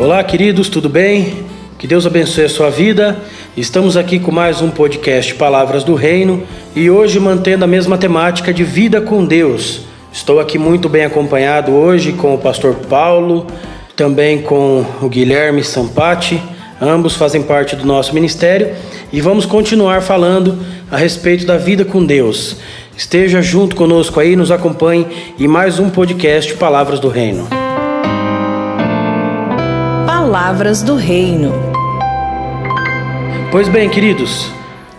Olá, queridos, tudo bem? Que Deus abençoe a sua vida. Estamos aqui com mais um podcast Palavras do Reino e hoje mantendo a mesma temática de vida com Deus. Estou aqui muito bem acompanhado hoje com o pastor Paulo, também com o Guilherme Sampati. Ambos fazem parte do nosso ministério e vamos continuar falando a respeito da vida com Deus. Esteja junto conosco aí, nos acompanhe em mais um podcast Palavras do Reino. Palavras do Reino. Pois bem, queridos,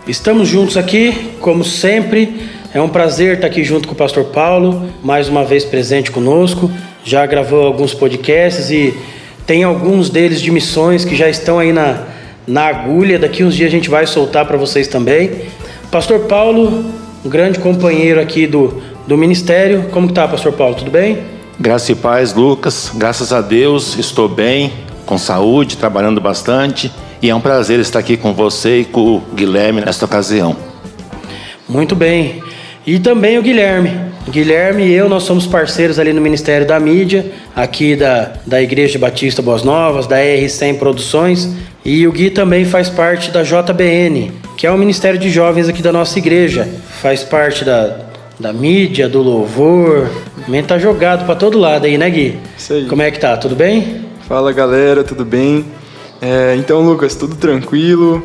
estamos juntos aqui, como sempre. É um prazer estar aqui junto com o pastor Paulo, mais uma vez presente conosco. Já gravou alguns podcasts e tem alguns deles de missões que já estão aí na agulha. Daqui uns dias a gente vai soltar para vocês também. Pastor Paulo, um grande companheiro aqui do ministério. Como que tá, pastor Paulo? Tudo bem? Graça e paz, Lucas. Graças a Deus, estou bem, com saúde, trabalhando bastante. E é um prazer estar aqui com você e com o Guilherme nesta ocasião. Muito bem. E também o Guilherme. Guilherme e eu, nós somos parceiros ali no Ministério da Mídia, aqui da Igreja Batista Boas Novas, da R100 Produções. E o Gui também faz parte da JBN, que é o Ministério de Jovens aqui da nossa igreja. Faz parte da mídia, do louvor. Também tá jogado para todo lado aí, né, Gui? Isso aí. Como é que tá? Tudo bem? Fala, galera, tudo bem? Então, Lucas, tudo tranquilo,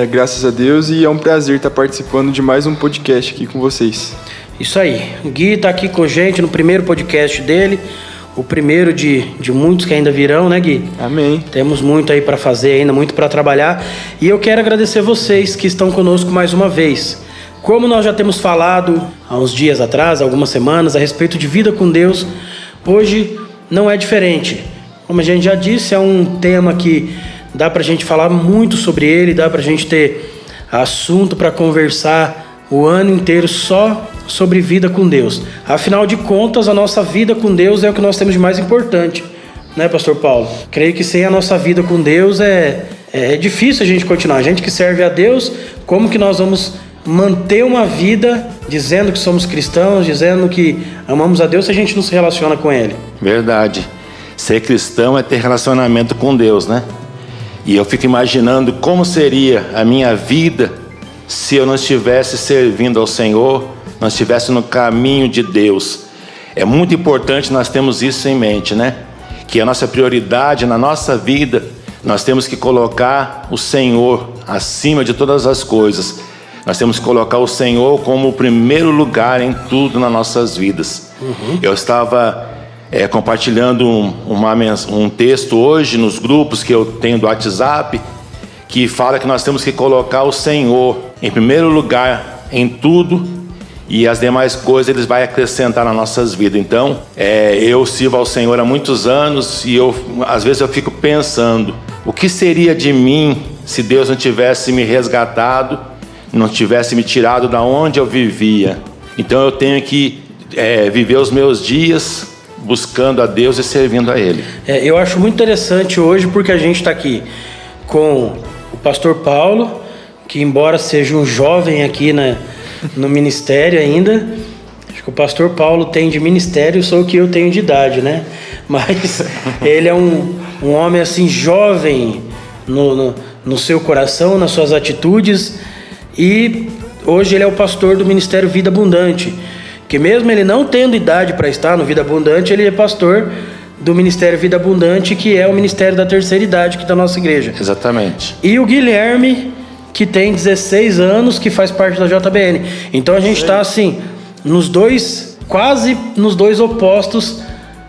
graças a Deus, e é um prazer estar participando de mais um podcast aqui com vocês. Isso aí, o Gui está aqui com a gente no primeiro podcast dele, o primeiro de muitos que ainda virão, né, Gui? Amém. Temos muito aí para fazer ainda, muito para trabalhar, e eu quero agradecer vocês que estão conosco mais uma vez. Como nós já temos falado há uns dias atrás, algumas semanas, a respeito de vida com Deus, hoje não é diferente. Como a gente já disse, é um tema que dá para a gente falar muito sobre ele, dá para a gente ter assunto para conversar o ano inteiro só sobre vida com Deus. Afinal de contas, a nossa vida com Deus é o que nós temos de mais importante, né, pastor Paulo? Creio que sem a nossa vida com Deus é difícil a gente continuar. A gente que serve a Deus, como que nós vamos manter uma vida dizendo que somos cristãos, dizendo que amamos a Deus se a gente não se relaciona com Ele? Verdade. Ser cristão é ter relacionamento com Deus, né? E eu fico imaginando como seria a minha vida se eu não estivesse servindo ao Senhor, não estivesse no caminho de Deus. É muito importante nós termos isso em mente, né? Que a nossa prioridade na nossa vida, nós temos que colocar o Senhor acima de todas as coisas. Nós temos que colocar o Senhor como o primeiro lugar em tudo nas nossas vidas. Eu estava compartilhando um texto hoje nos grupos que eu tenho do WhatsApp, que fala que nós temos que colocar o Senhor em primeiro lugar em tudo, e as demais coisas Ele vai acrescentar nas nossas vidas. Então, eu sirvo ao Senhor há muitos anos e às vezes eu fico pensando, o que seria de mim se Deus não tivesse me resgatado, não tivesse me tirado da onde eu vivia? Então eu tenho que viver os meus dias buscando a Deus e servindo a Ele. Eu acho muito interessante hoje porque a gente está aqui com o pastor Paulo, que embora seja um jovem aqui no ministério ainda, acho que o pastor Paulo tem de ministério só o que eu tenho de idade, né? Mas ele é um homem assim jovem no seu coração, nas suas atitudes, e hoje ele é o pastor do Ministério Vida Abundante, que mesmo ele não tendo idade para estar no Vida Abundante, ele é pastor do Ministério Vida Abundante, que é o Ministério da Terceira Idade aqui da nossa igreja. Exatamente. E o Guilherme, que tem 16 anos, que faz parte da JBN. Então a gente está assim, quase nos dois opostos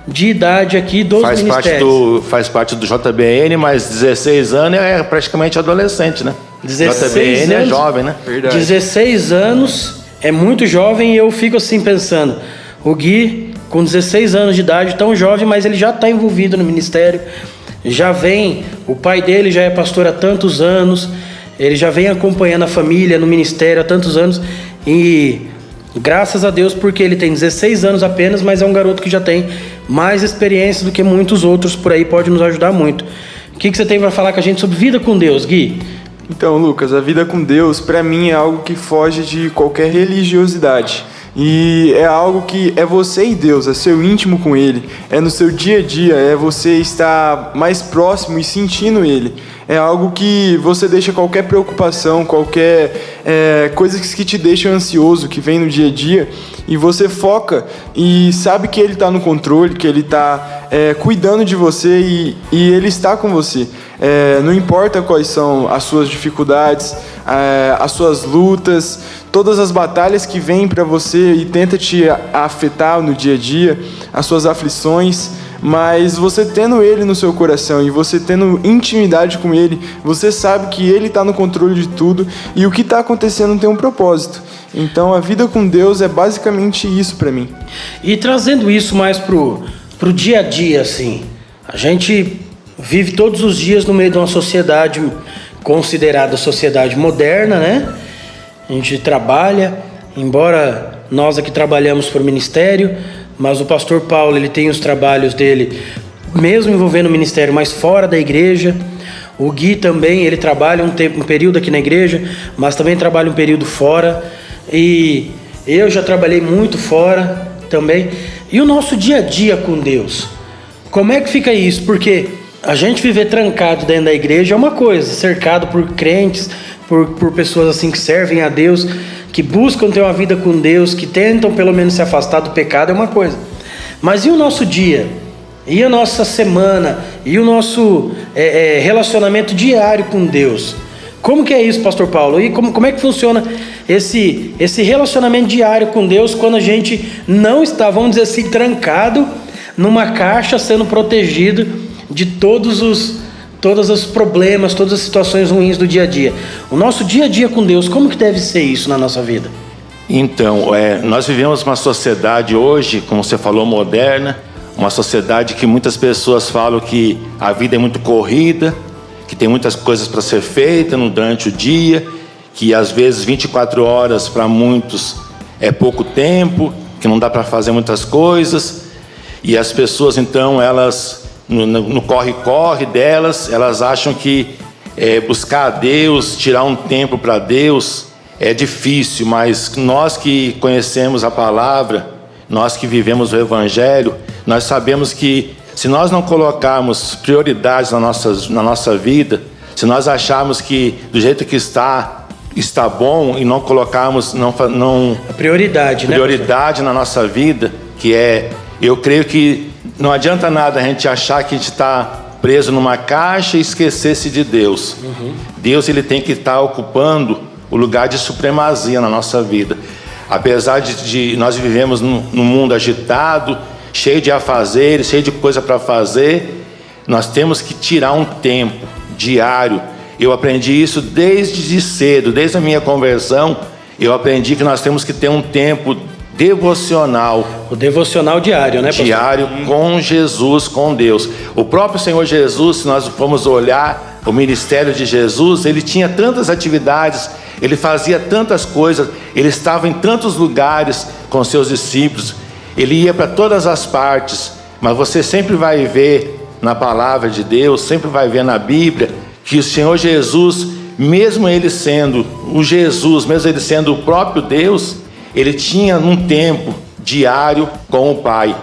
de idade aqui dos ministérios. Faz parte do JBN, mas 16 anos é praticamente adolescente, né? 16 JBN anos, é jovem, né? Verdade. 16 anos é muito jovem, e eu fico assim pensando, o Gui com 16 anos de idade, tão jovem, mas ele já está envolvido no ministério, o pai dele já é pastor há tantos anos, ele já vem acompanhando a família no ministério há tantos anos, e graças a Deus, porque ele tem 16 anos apenas, mas é um garoto que já tem mais experiência do que muitos outros por aí, pode nos ajudar muito. O que você tem para falar com a gente sobre vida com Deus, Gui? Então, Lucas, a vida com Deus, para mim, é algo que foge de qualquer religiosidade. E é algo que é você e Deus, é seu íntimo com Ele, é no seu dia a dia, é você estar mais próximo e sentindo Ele. É algo que você deixa qualquer preocupação, qualquer coisas que te deixam ansioso, que vem no dia a dia, e você foca e sabe que Ele está no controle, que Ele está cuidando de você e Ele está com você. Não importa quais são as suas dificuldades, as suas lutas, todas as batalhas que vêm para você e tenta te afetar no dia a dia, as suas aflições, mas você tendo Ele no seu coração e você tendo intimidade com Ele, você sabe que Ele está no controle de tudo e o que está acontecendo tem um propósito. Então a vida com Deus é basicamente isso para mim. E trazendo isso mais pro dia a dia, assim, a gente vive todos os dias no meio de uma sociedade considerada sociedade moderna, né? A gente trabalha, embora nós aqui trabalhamos por ministério, mas o pastor Paulo, ele tem os trabalhos dele, mesmo envolvendo o ministério, mas fora da igreja. O Gui também, ele trabalha um período aqui na igreja, mas também trabalha um período fora. E eu já trabalhei muito fora também. E o nosso dia a dia com Deus? Como é que fica isso? Porque a gente viver trancado dentro da igreja é uma coisa, cercado por crentes, por pessoas assim que servem a Deus, que buscam ter uma vida com Deus, que tentam pelo menos se afastar do pecado, é uma coisa. Mas e o nosso dia? E a nossa semana? E o nosso relacionamento diário com Deus? Como que é isso, pastor Paulo? E como é que funciona esse relacionamento diário com Deus quando a gente não está, vamos dizer assim, trancado numa caixa, sendo protegido de todos os problemas, todas as situações ruins do dia a dia? O nosso dia a dia com Deus, como que deve ser isso na nossa vida? Então, nós vivemos uma sociedade hoje, como você falou, moderna, uma sociedade que muitas pessoas falam que a vida é muito corrida, que tem muitas coisas para ser feitas durante o dia, que às vezes 24 horas para muitos é pouco tempo, que não dá para fazer muitas coisas, e as pessoas então, elas no corre-corre delas, elas acham que buscar a Deus, tirar um tempo para Deus é difícil, mas nós que conhecemos a palavra, nós que vivemos o Evangelho, nós sabemos que se nós não colocarmos prioridades na nossa vida, se nós acharmos que do jeito que está bom e não colocarmos a prioridade, na nossa vida, que eu creio que não adianta nada a gente achar que a gente está preso numa caixa e esquecer-se de Deus. Uhum. Deus, ele tem que estar ocupando o lugar de supremacia na nossa vida. Apesar de nós vivemos num mundo agitado, cheio de afazeres, cheio de coisa para fazer, nós temos que tirar um tempo diário. Eu aprendi isso desde cedo, desde a minha conversão. Eu aprendi que nós temos que ter um tempo devocional. O devocional diário, né, pastor? Diário com Jesus, com Deus. O próprio Senhor Jesus, se nós formos olhar o ministério de Jesus, ele tinha tantas atividades, ele fazia tantas coisas, ele estava em tantos lugares com seus discípulos, ele ia para todas as partes, mas você sempre vai ver na palavra de Deus, sempre vai ver na Bíblia, que o Senhor Jesus, mesmo ele sendo o Jesus, mesmo ele sendo o próprio Deus, ele tinha um tempo diário com o Pai.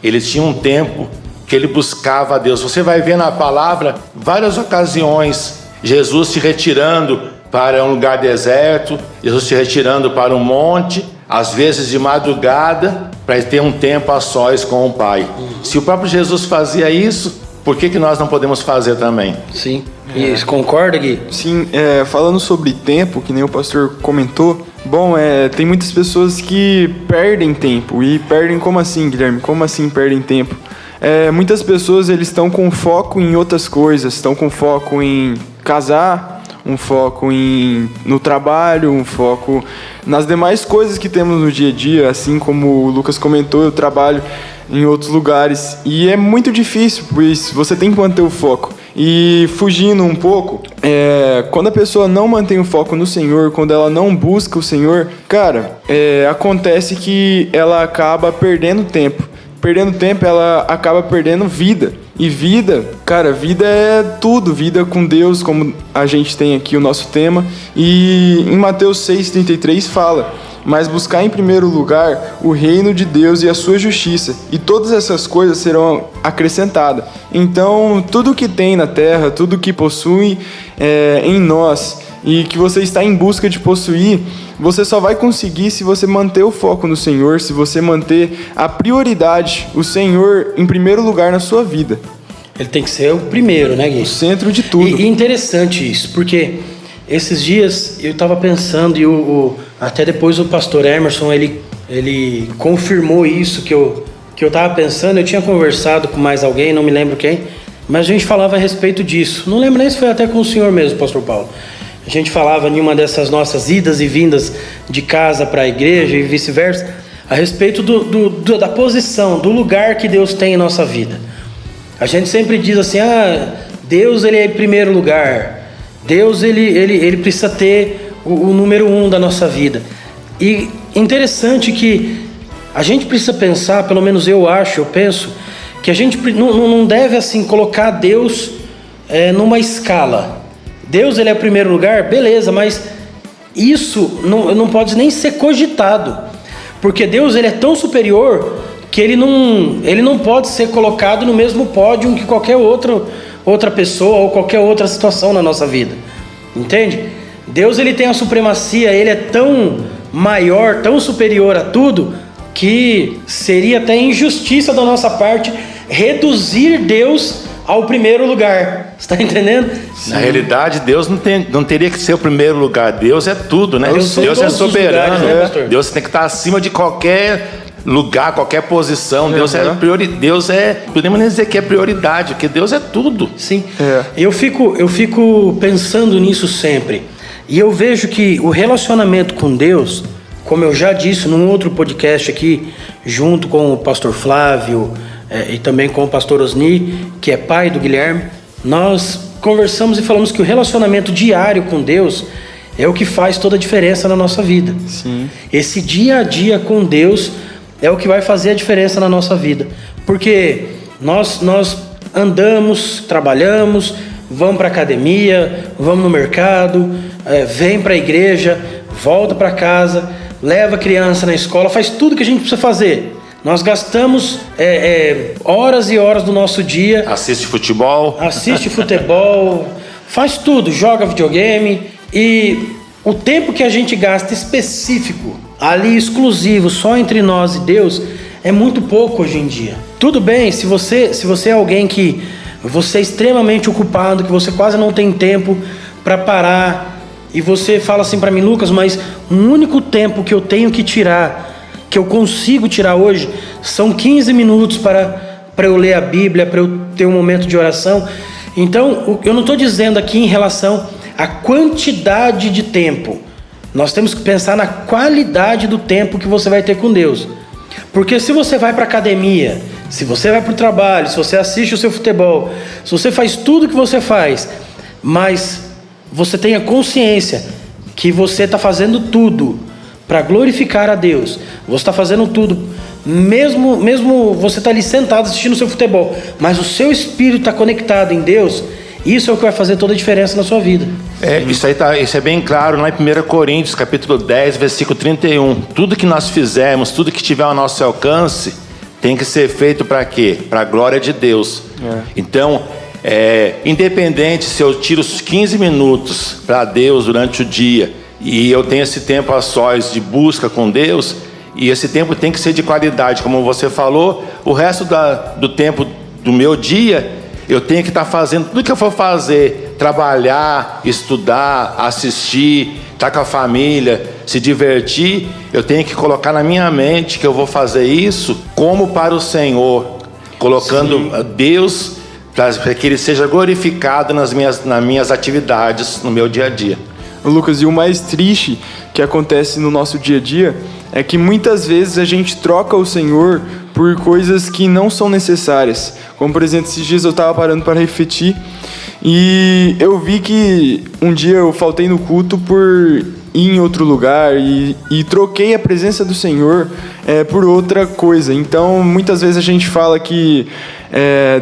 Ele tinha um tempo que ele buscava a Deus. Você vai ver na palavra várias ocasiões, Jesus se retirando para um lugar deserto, Jesus se retirando para um monte, às vezes de madrugada, para ter um tempo a sós com o Pai. Se o próprio Jesus fazia isso, por que nós não podemos fazer também? Sim. E concorda, Gui? Sim, falando sobre tempo, que nem o pastor comentou, tem muitas pessoas que perdem tempo. E perdem como assim, Guilherme? Como assim perdem tempo? Muitas pessoas eles estão com foco em outras coisas, estão com foco em casar, um foco no trabalho, um foco nas demais coisas que temos no dia a dia. Assim como o Lucas comentou, eu trabalho em outros lugares e é muito difícil, pois você tem que manter o foco. E fugindo um pouco, quando a pessoa não mantém o foco no Senhor, quando ela não busca o Senhor, cara, acontece que ela acaba perdendo tempo. Perdendo tempo, ela acaba perdendo vida. E vida, cara, vida é tudo. Vida com Deus, como a gente tem aqui o nosso tema. E em Mateus 6,33 fala mas buscar em primeiro lugar o reino de Deus e a sua justiça, e todas essas coisas serão acrescentadas. Então, tudo que tem na terra, tudo que possui em nós e que você está em busca de possuir, você só vai conseguir se você manter o foco no Senhor, se você manter a prioridade, o Senhor em primeiro lugar na sua vida. Ele tem que ser o primeiro, né, Gui? O centro de tudo. E interessante isso, porque esses dias eu estava pensando, e até depois o pastor Emerson, ele confirmou isso que eu estava pensando. Eu tinha conversado com mais alguém, não me lembro quem, mas a gente falava a respeito disso. Não lembro nem se foi até com o senhor mesmo, pastor Paulo. A gente falava em uma dessas nossas idas e vindas de casa para a igreja e vice-versa, a respeito da posição, do lugar que Deus tem em nossa vida. A gente sempre diz assim, Deus ele é em primeiro lugar, Deus ele precisa ter o número 1 da nossa vida. E interessante que a gente precisa pensar, pelo menos eu penso, que a gente não deve assim colocar Deus numa escala. Deus ele é o primeiro lugar, beleza, mas isso não pode nem ser cogitado, porque Deus ele é tão superior que ele não pode ser colocado no mesmo pódio que qualquer outra pessoa ou qualquer outra situação na nossa vida, entende? Deus ele tem a supremacia, ele é tão maior, tão superior a tudo, que seria até injustiça da nossa parte reduzir Deus ao primeiro lugar. Você está entendendo? Na realidade, Deus não teria que ser o primeiro lugar. Deus é tudo, né? Deus é soberano. Lugares, né, Deus tem que estar acima de qualquer lugar, qualquer posição. Deus podemos nem dizer que é prioridade, porque Deus é tudo. Sim. Eu fico pensando nisso sempre. E eu vejo que o relacionamento com Deus, como eu já disse num outro podcast aqui, junto com o pastor Flávio, e também com o pastor Osni, que é pai do Guilherme, nós conversamos e falamos que o relacionamento diário com Deus é o que faz toda a diferença na nossa vida. Sim. Esse dia a dia com Deus é o que vai fazer a diferença na nossa vida, porque nós andamos, trabalhamos, vamos para a academia, vamos no mercado, vem para a igreja, volta para casa, leva a criança na escola, faz tudo que a gente precisa fazer. Nós gastamos horas e horas do nosso dia. Assiste futebol, faz tudo, joga videogame. E o tempo que a gente gasta específico, ali exclusivo, só entre nós e Deus, é muito pouco hoje em dia. Tudo bem, se você é alguém que você é extremamente ocupado, que você quase não tem tempo para parar, e você fala assim para mim, Lucas, mas o único tempo que eu tenho que tirar, que eu consigo tirar hoje, são 15 minutos para eu ler a Bíblia, para eu ter um momento de oração. Então, eu não estou dizendo aqui em relação à quantidade de tempo. Nós temos que pensar na qualidade do tempo que você vai ter com Deus. Porque se você vai para a academia, se você vai para o trabalho, se você assiste o seu futebol, se você faz tudo o que você faz, mas você tenha consciência que você está fazendo tudo para glorificar a Deus, você está fazendo tudo, mesmo você está ali sentado assistindo o seu futebol, mas o seu espírito está conectado em Deus, isso é o que vai fazer toda a diferença na sua vida. Isso é bem claro lá em 1 Coríntios, capítulo 10, versículo 31. Tudo que nós fizermos, tudo que tiver ao nosso alcance, tem que ser feito para quê? Para a glória de Deus. Então, independente se eu tiro os 15 minutos para Deus durante o dia, e eu tenho esse tempo a sós de busca com Deus, e esse tempo tem que ser de qualidade, como você falou. O resto do tempo do meu dia, eu tenho que estar fazendo tudo que eu for fazer, trabalhar, estudar, assistir, estar com a família, se divertir. Eu tenho que colocar na minha mente que eu vou fazer isso como para o Senhor, colocando Deus para que Ele seja glorificado nas minhas atividades, no meu dia a dia. Lucas, e o mais triste que acontece no nosso dia a dia é que muitas vezes a gente troca o Senhor por coisas que não são necessárias. Como, por exemplo, esses dias eu estava parando para refletir e eu vi que um dia eu faltei no culto por ir em outro lugar e troquei a presença do Senhor por outra coisa. Então, muitas vezes a gente fala que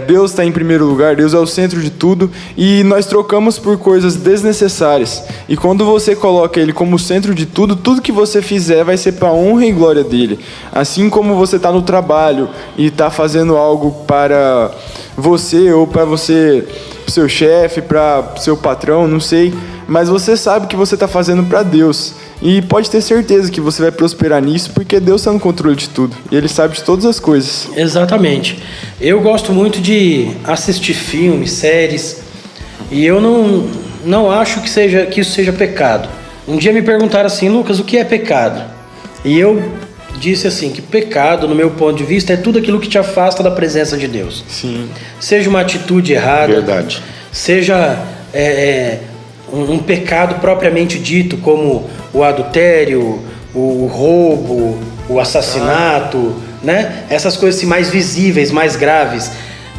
Deus está em primeiro lugar, Deus é o centro de tudo, e nós trocamos por coisas desnecessárias. E quando você coloca Ele como centro de tudo, tudo que você fizer vai ser para a honra e glória dEle. Assim como você está no trabalho e está fazendo algo para você ou para você, seu chefe, para seu patrão, não sei, mas você sabe que você está fazendo para Deus. E pode ter certeza que você vai prosperar nisso, porque Deus está no controle de tudo. E Ele sabe de todas as coisas. Exatamente. Eu gosto muito de assistir filmes, séries, e eu não acho que isso seja pecado. Um dia me perguntaram assim: Lucas, o que é pecado? E eu disse assim, que pecado, no meu ponto de vista, é tudo aquilo que te afasta da presença de Deus. Sim. Seja uma atitude errada, Verdade. Seja um pecado propriamente dito, como o adultério, o roubo, o assassinato, né? Essas coisas assim, mais visíveis, mais graves,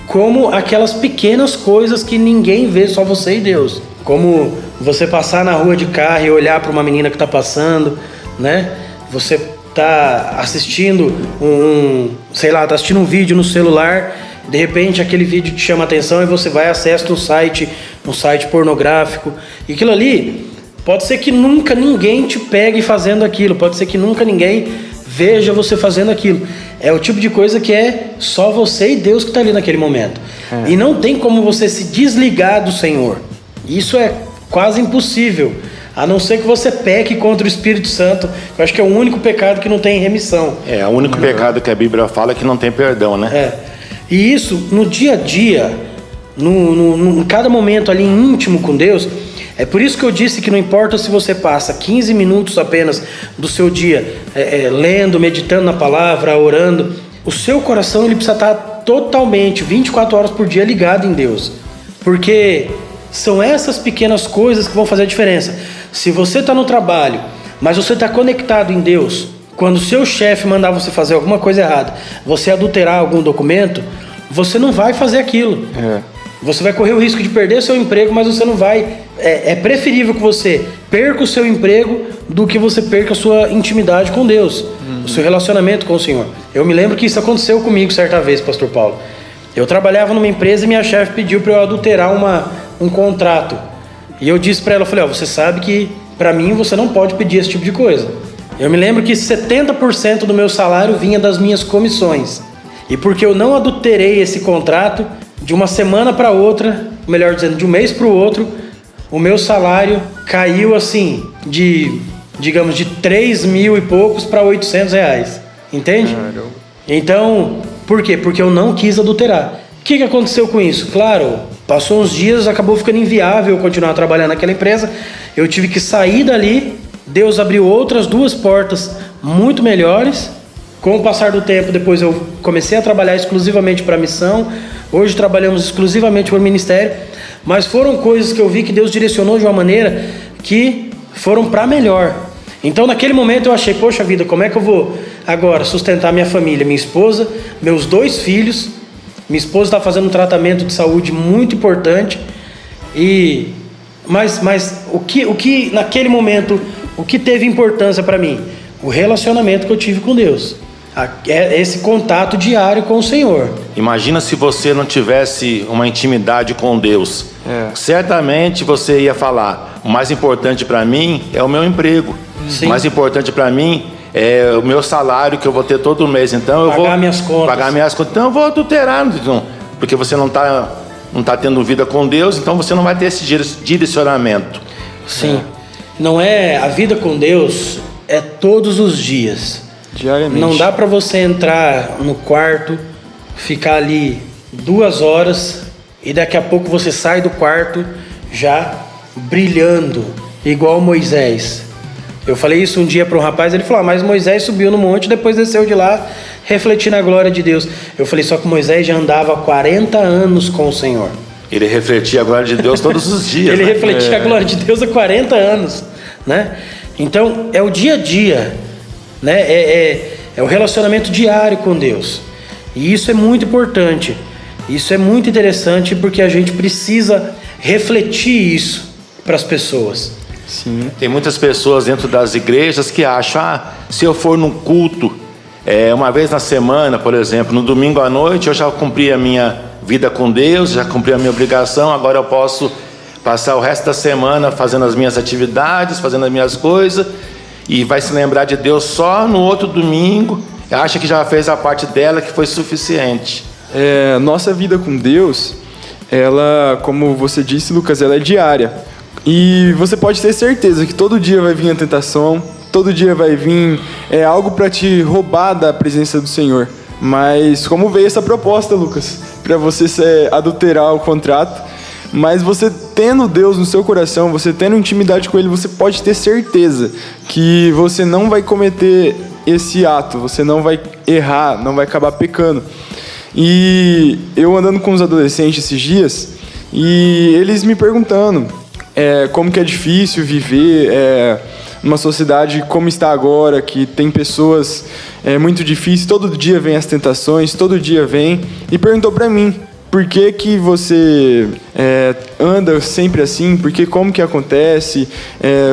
como aquelas pequenas coisas que ninguém vê, só você e Deus. Como você passar na rua de carro e olhar para uma menina que está passando, né? Você tá assistindo tá assistindo um vídeo no celular, de repente aquele vídeo te chama a atenção e você vai e acessa um site pornográfico. E aquilo ali, pode ser que nunca ninguém te pegue fazendo aquilo, pode ser que nunca ninguém veja você fazendo aquilo. É o tipo de coisa que é só você e Deus que está ali naquele momento. E não tem como você se desligar do Senhor. Isso é quase impossível, a não ser que você peque contra o Espírito Santo. Eu acho que é o único pecado que não tem remissão. É o único pecado que a Bíblia fala é que não tem perdão, né? E isso, no dia a dia, em cada momento ali íntimo com Deus, é por isso que eu disse que não importa se você passa 15 minutos apenas do seu dia lendo, meditando na palavra, orando, o seu coração ele precisa estar totalmente, 24 horas por dia ligado em Deus. Porque são essas pequenas coisas que vão fazer a diferença. Se você está no trabalho, mas você está conectado em Deus, quando o seu chefe mandar você fazer alguma coisa errada, você adulterar algum documento, você não vai fazer aquilo. Você vai correr o risco de perder seu emprego, mas você não vai. É preferível que você perca o seu emprego do que você perca a sua intimidade com Deus, o seu relacionamento com o Senhor. Eu me lembro que isso aconteceu comigo certa vez, Pastor Paulo. Eu trabalhava numa empresa e minha chefe pediu para eu adulterar um contrato. E eu disse para ela, eu falei, você sabe que para mim você não pode pedir esse tipo de coisa. Eu me lembro que 70% do meu salário vinha das minhas comissões. E porque eu não adulterei esse contrato, de uma semana para outra, melhor dizendo, de um mês para o outro, o meu salário caiu assim, de 3 mil e poucos para 800 reais. Entende? Então, por quê? Porque eu não quis adulterar. O que aconteceu com isso? Claro, passou uns dias, acabou ficando inviável eu continuar trabalhando naquela empresa. Eu tive que sair dali. Deus abriu outras 2 portas muito melhores. Com o passar do tempo, depois eu comecei a trabalhar exclusivamente para a missão. Hoje trabalhamos exclusivamente para o ministério. Mas foram coisas que eu vi que Deus direcionou de uma maneira que foram para melhor. Então naquele momento eu achei, poxa vida, como é que eu vou agora sustentar minha família? Minha esposa, meus 2 filhos. Minha esposa está fazendo um tratamento de saúde muito importante. Mas o que naquele momento, o que teve importância para mim? O relacionamento que eu tive com Deus. Esse contato diário com o Senhor. Imagina se você não tivesse uma intimidade com Deus. Certamente você ia falar, o mais importante para mim é o meu emprego. Sim. O mais importante para mim é o meu salário que eu vou ter todo mês. Então eu vou minhas contas. pagar minhas contas. Então eu vou adulterar, porque você não está tendo vida com Deus, então você não vai ter esse direcionamento. Sim. Não é a vida com Deus, é todos os dias. Diariamente. Não dá para você entrar no quarto, ficar ali 2 horas e daqui a pouco você sai do quarto já brilhando, igual Moisés. Eu falei isso um dia para um rapaz, ele falou, mas Moisés subiu no monte, depois desceu de lá, refletindo a glória de Deus. Eu falei, só que Moisés já andava há 40 anos com o Senhor. Ele refletia a glória de Deus todos os dias. Ele refletia a glória de Deus há 40 anos, né? Então, é o dia a dia, né? É o relacionamento diário com Deus. E isso é muito importante. Isso é muito interessante porque a gente precisa refletir isso para as pessoas. Sim. Tem muitas pessoas dentro das igrejas que acham, se eu for num culto, Uma vez na semana, por exemplo, no domingo à noite, eu já cumpri a minha vida com Deus, já cumpri a minha obrigação, agora eu posso passar o resto da semana fazendo as minhas atividades, fazendo as minhas coisas, e vai se lembrar de Deus só no outro domingo, acha que já fez a parte dela, que foi suficiente. Nossa vida com Deus, ela, como você disse, Lucas, ela é diária. E você pode ter certeza que todo dia vai vir a tentação, todo dia vai vir algo para te roubar da presença do Senhor. Mas como veio essa proposta, Lucas, para você adulterar o contrato? Mas você tendo Deus no seu coração, você tendo intimidade com Ele, você pode ter certeza que você não vai cometer esse ato, você não vai errar, não vai acabar pecando. E eu andando com os adolescentes esses dias, e eles me perguntando como que é difícil viver numa sociedade como está agora, que tem pessoas muito difíceis, todo dia vem as tentações, todo dia vem, e perguntou para mim, por que você anda sempre assim? Porque como que acontece?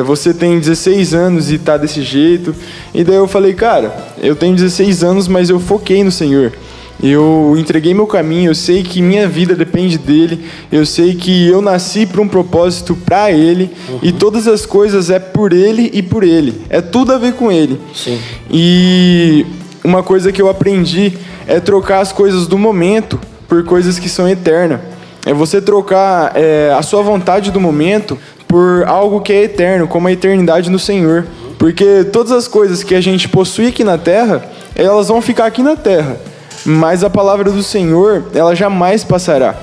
Você tem 16 anos e tá desse jeito. E daí eu falei, cara, eu tenho 16 anos, mas eu foquei no Senhor. Eu entreguei meu caminho, eu sei que minha vida depende dele, eu sei que eu nasci para um propósito para ele, e todas as coisas é por ele e por ele. É tudo a ver com ele. Sim. E uma coisa que eu aprendi é trocar as coisas do momento por coisas que são eternas. É você trocar a sua vontade do momento por algo que é eterno, como a eternidade no Senhor. Porque todas as coisas que a gente possui aqui na terra, elas vão ficar aqui na terra. Mas a palavra do Senhor, ela jamais passará.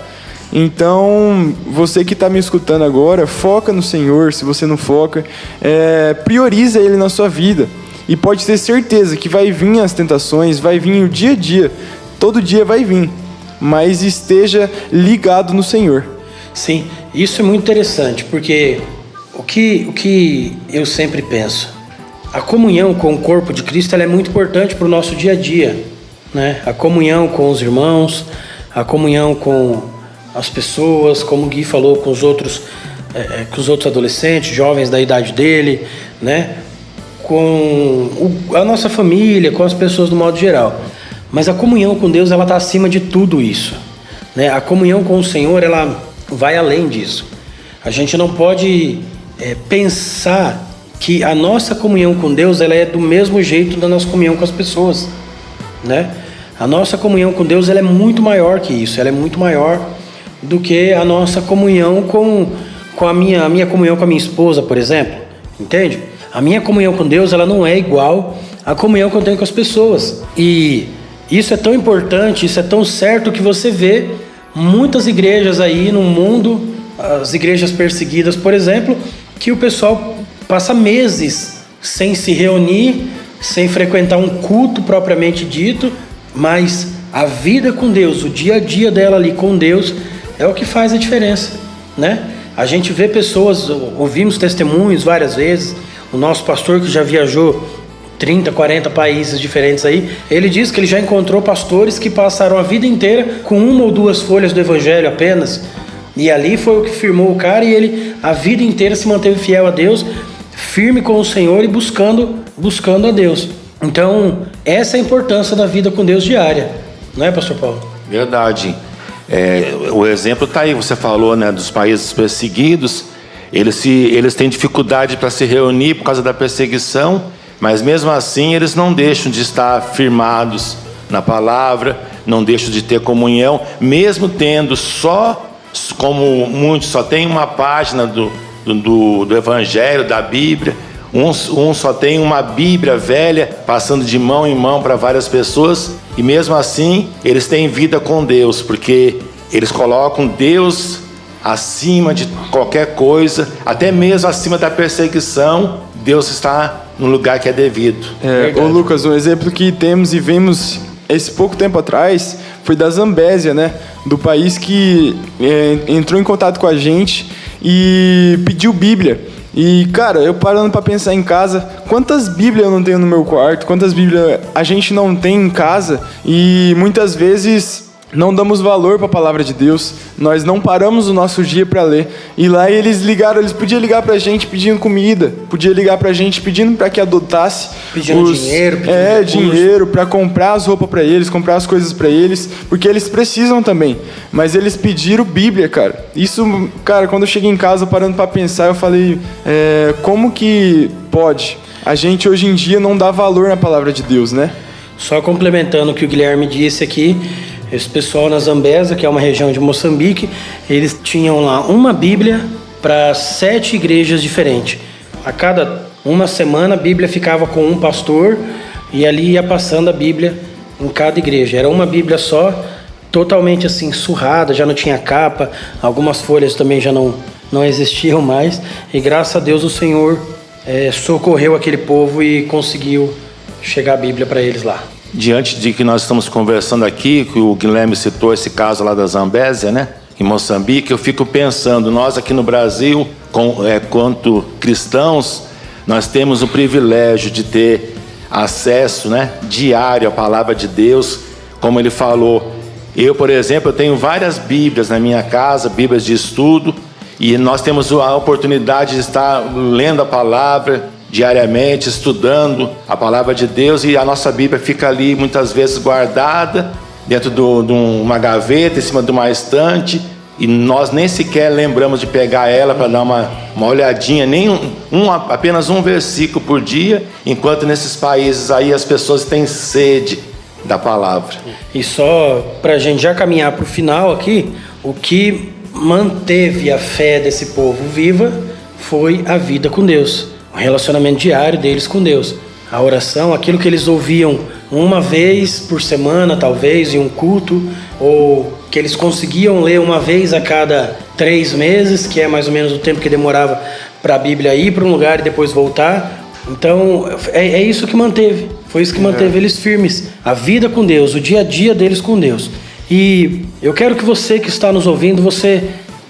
Então, você que está me escutando agora, foca no Senhor. Se você não foca, prioriza Ele na sua vida. E pode ter certeza que vai vir as tentações, vai vir o dia a dia. Todo dia vai vir. Mas esteja ligado no Senhor. Sim, isso é muito interessante, porque o que eu sempre penso, a comunhão com o corpo de Cristo, ela é muito importante para o nosso dia a dia, né? A comunhão com os irmãos, a comunhão com as pessoas, como o Gui falou, com os outros adolescentes, jovens da idade dele, né? Com a nossa família, com as pessoas do modo geral. Mas a comunhão com Deus, ela está acima de tudo isso, né? A comunhão com o Senhor, ela vai além disso. A gente não pode pensar que a nossa comunhão com Deus, ela é do mesmo jeito da nossa comunhão com as pessoas, né? A nossa comunhão com Deus, ela é muito maior que isso. Ela é muito maior do que a nossa comunhão com a minha comunhão com a minha esposa, por exemplo, entende? A minha comunhão com Deus, ela não é igual à comunhão que eu tenho com as pessoas. E isso é tão importante, isso é tão certo, que você vê muitas igrejas aí no mundo, as igrejas perseguidas, por exemplo, que o pessoal passa meses sem se reunir, sem frequentar um culto propriamente dito, mas a vida com Deus, o dia a dia dela ali com Deus, é o que faz a diferença, né? A gente vê pessoas, ouvimos testemunhos várias vezes, o nosso pastor que já viajou 30, 40 países diferentes aí, ele diz que ele já encontrou pastores que passaram a vida inteira com uma ou duas folhas do evangelho apenas, e ali foi o que firmou o cara, e ele a vida inteira se manteve fiel a Deus, firme com o Senhor e buscando a Deus. Então, essa é a importância da vida com Deus diária, não é, pastor Paulo? Verdade. O exemplo está aí, você falou, né, dos países perseguidos, eles têm dificuldade para se reunir por causa da perseguição, mas mesmo assim eles não deixam de estar firmados na palavra, não deixam de ter comunhão, mesmo tendo como muitos só tem uma página do Evangelho, da Bíblia, um só tem uma Bíblia velha, passando de mão em mão para várias pessoas, e mesmo assim eles têm vida com Deus, porque eles colocam Deus acima de qualquer coisa, até mesmo acima da perseguição. Deus está no lugar que é devido. Ô Lucas, um exemplo que temos e vemos esse pouco tempo atrás foi da Zambésia, né? Do país que entrou em contato com a gente e pediu Bíblia. E, cara, eu parando pra pensar em casa, quantas Bíblias eu não tenho no meu quarto, quantas Bíblias a gente não tem em casa, e muitas vezes não damos valor para a palavra de Deus, nós não paramos o nosso dia para ler. E lá eles podiam ligar para a gente pedindo comida, podia ligar para a gente pedindo para que adotasse, pedindo dinheiro para comprar as roupas para eles, comprar as coisas para eles, porque eles precisam também. Mas eles pediram Bíblia, cara. Isso, cara, quando eu cheguei em casa parando para pensar, eu falei, como que pode? A gente hoje em dia não dá valor na palavra de Deus, né? Só complementando o que o Guilherme disse aqui, esse pessoal na Zambésia, que é uma região de Moçambique, eles tinham lá uma Bíblia para 7 igrejas diferentes. A cada uma semana a Bíblia ficava com um pastor e ali ia passando a Bíblia em cada igreja. Era uma Bíblia só, totalmente assim surrada, já não tinha capa, algumas folhas também já não existiam mais. E graças a Deus o Senhor socorreu aquele povo e conseguiu chegar a Bíblia para eles lá. Diante de que nós estamos conversando aqui, que o Guilherme citou esse caso lá da Zambésia, né? Em Moçambique, eu fico pensando, nós aqui no Brasil, quanto cristãos, nós temos o privilégio de ter acesso, né, diário à palavra de Deus, como ele falou. Eu, por exemplo, eu tenho várias Bíblias na minha casa, Bíblias de estudo, e nós temos a oportunidade de estar lendo a palavra diariamente, estudando a palavra de Deus, e a nossa Bíblia fica ali muitas vezes guardada dentro de uma gaveta, em cima de uma estante, e nós nem sequer lembramos de pegar ela para dar uma olhadinha, apenas um versículo por dia, enquanto nesses países aí as pessoas têm sede da palavra. E só para a gente já caminhar para o final aqui, o que manteve a fé desse povo viva foi a vida com Deus, o relacionamento diário deles com Deus, a oração, aquilo que eles ouviam uma vez por semana, talvez, em um culto, ou que eles conseguiam ler uma vez a cada 3 meses, que é mais ou menos o tempo que demorava para a Bíblia ir para um lugar e depois voltar. Então, é isso que manteve, foi isso que manteve eles firmes, a vida com Deus, o dia a dia deles com Deus. E eu quero que você que está nos ouvindo, você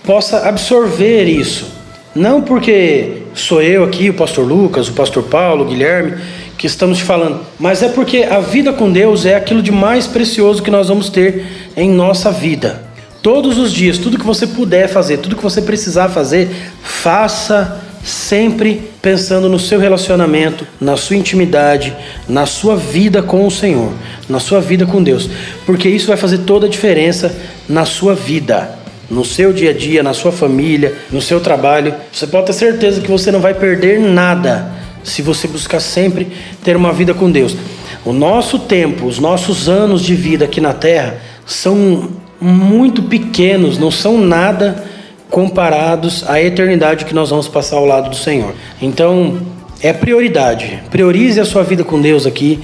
possa absorver isso. Não porque sou eu aqui, o pastor Lucas, o pastor Paulo, o Guilherme, que estamos te falando, mas é porque a vida com Deus é aquilo de mais precioso que nós vamos ter em nossa vida. Todos os dias, tudo que você puder fazer, tudo que você precisar fazer, faça sempre pensando no seu relacionamento, na sua intimidade, na sua vida com o Senhor, na sua vida com Deus, porque isso vai fazer toda a diferença na sua vida. No seu dia a dia, na sua família, no seu trabalho. Você pode ter certeza que você não vai perder nada se você buscar sempre ter uma vida com Deus. O nosso tempo, os nossos anos de vida aqui na Terra são muito pequenos, não são nada comparados à eternidade que nós vamos passar ao lado do Senhor. Então, é prioridade. Priorize a sua vida com Deus aqui.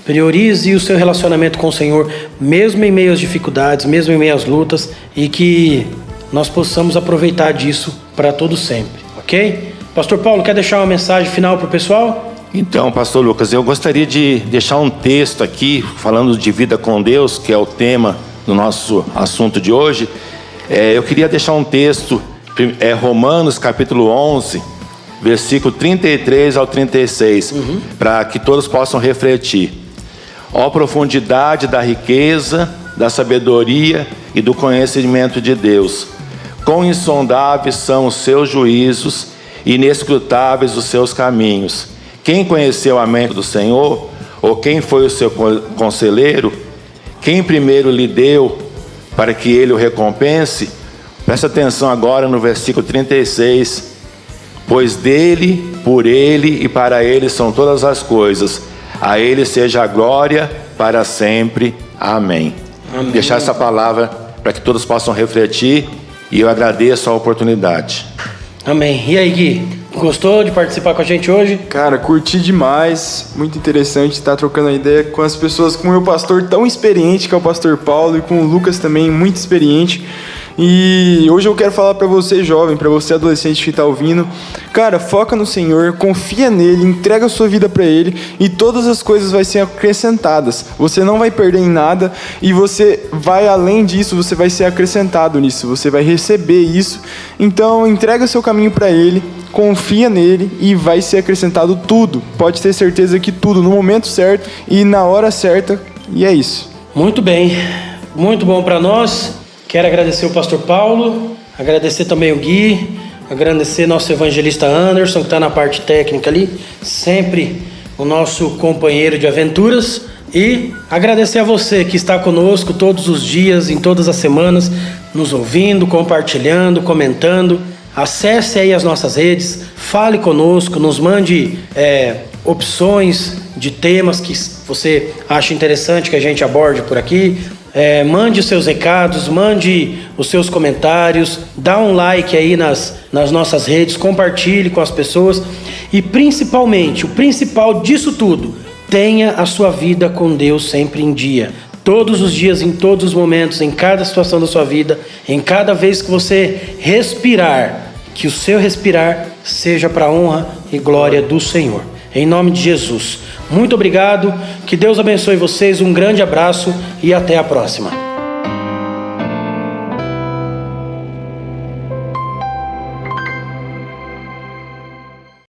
Priorize o seu relacionamento com o Senhor, mesmo em meio às dificuldades, mesmo em meio às lutas, e que nós possamos aproveitar disso para todo sempre, ok? Pastor Paulo, quer deixar uma mensagem final para o pessoal? Então, pastor Lucas, eu gostaria de deixar um texto aqui, falando de vida com Deus, que é o tema do nosso assunto de hoje. Eu queria deixar um texto, Romanos capítulo 11, versículo 33 ao 36, para que todos possam refletir. Ó profundidade da riqueza, da sabedoria e do conhecimento de Deus. Quão insondáveis são os seus juízos e inescrutáveis os seus caminhos. Quem conheceu a mente do Senhor? Ou quem foi o seu conselheiro? Quem primeiro lhe deu para que ele o recompense? Presta atenção agora no versículo 36. Pois dele, por ele e para ele são todas as coisas. A ele seja a glória para sempre. Amém. Amém. Deixar essa palavra para que todos possam refletir, e eu agradeço a oportunidade. Amém. E aí, Gui? Gostou de participar com a gente hoje? Cara, curti demais. Muito interessante estar trocando a ideia com as pessoas, com o meu pastor tão experiente, que é o pastor Paulo, e com o Lucas também, muito experiente. E hoje eu quero falar para você jovem, para você adolescente que está ouvindo, cara, foca no Senhor, confia nele, entrega a sua vida para ele e todas as coisas vão ser acrescentadas. Você não vai perder em nada e você vai além disso, você vai ser acrescentado nisso, você vai receber isso. Então entrega seu caminho para ele, confia nele e vai ser acrescentado tudo. Pode ter certeza que tudo, no momento certo e na hora certa, e é isso. Muito bem. muito bom para nós. Quero agradecer o pastor Paulo, agradecer também o Gui, agradecer nosso evangelista Anderson, que está na parte técnica ali, sempre o nosso companheiro de aventuras. E agradecer a você que está conosco todos os dias, em todas as semanas, nos ouvindo, compartilhando, comentando. Acesse aí as nossas redes, fale conosco, nos mande opções de temas que você acha interessante que a gente aborde por aqui. Mande os seus recados, mande os seus comentários, dá um like aí nas nossas redes, compartilhe com as pessoas e principalmente, o principal disso tudo, tenha a sua vida com Deus sempre em dia. Todos os dias, em todos os momentos, em cada situação da sua vida, em cada vez que você respirar, que o seu respirar seja para a honra e glória do Senhor. Em nome de Jesus. Muito obrigado, que Deus abençoe vocês, um grande abraço e até a próxima.